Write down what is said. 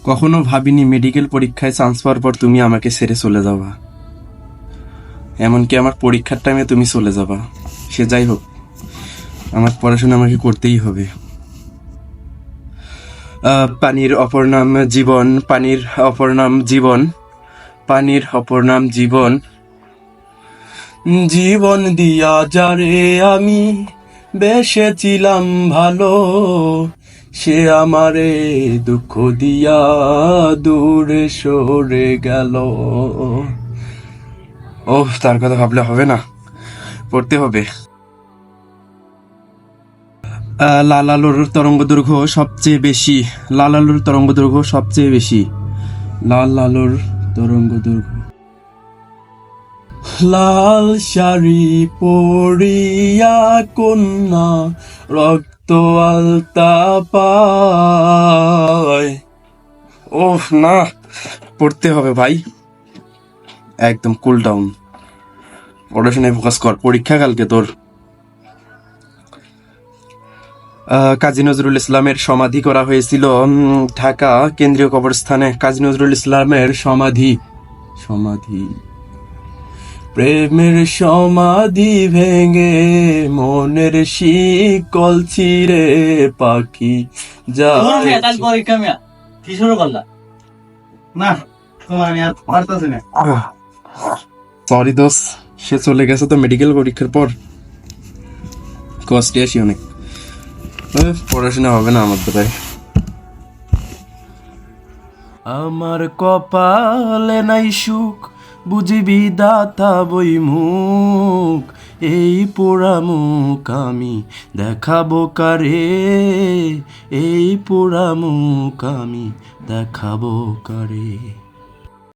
কখনো ভাবিনি মেডিকেল পরীক্ষায় চান্স পাওয়ার পর তুমি আমাকে ছেড়ে চলে যাবা, এমনকি আমার পরীক্ষার টাইমে তুমি চলে যাবা। সে যাই হোক, আমার পড়াশোনা আমাকে করতেই হবে। পানির অপর নাম জীবন, পানির অপর নাম জীবন, পানির অপর নাম জীবন। জীবন দিয়া যারে আমি বেসেছিলাম ভালো, সে আমারে দুঃখ দিয়া দূরে সরে গেল। ওহ, তার কথা ভাবলে হবে না, পড়তে হবে। লাল আলোর তরঙ্গ দৈর্ঘ্য সবচেয়ে বেশি, লাল আলোর তরঙ্গ দৈর্ঘ্য সবচেয়ে বেশি, লাল আলোর তরঙ্গ দৈর্ঘ্য। লাল শাড়ি পরিয়া কন্যা রক্ত আলতা পায়। ওহ না, পড়তে হবে ভাই, একদম কুল ডাউন, পড়াশোনায় ফোকাস কর, পরীক্ষা কালকে তোর। কাজী নজরুল ইসলামের সমাধি করা হয়েছিল ঢাকা কেন্দ্রীয় কবরস্থানে। কাজী নজরুল ইসলামের সমাধি, সমাধি, প্রেমের সমাধি ভেঙে মনের শিকল ছিঁড়ে পাখি যা। কি শুরু করলা? না তোমার আমি আর পারতাছি না। সরি দোষ, সে চলে গেছে তো মেডিকেল পরীক্ষার পর, কষ্টে আসি অনেক। পড়াশোনা হবে না আমার দ্বারাই। আমার কপালে নাই সুখ, বুঝিবি দাতা বই মুখ, এই পোড়া মুখ আমি দেখাবো কারে, এই পোড়া মুখ আমি দেখাবো কারে।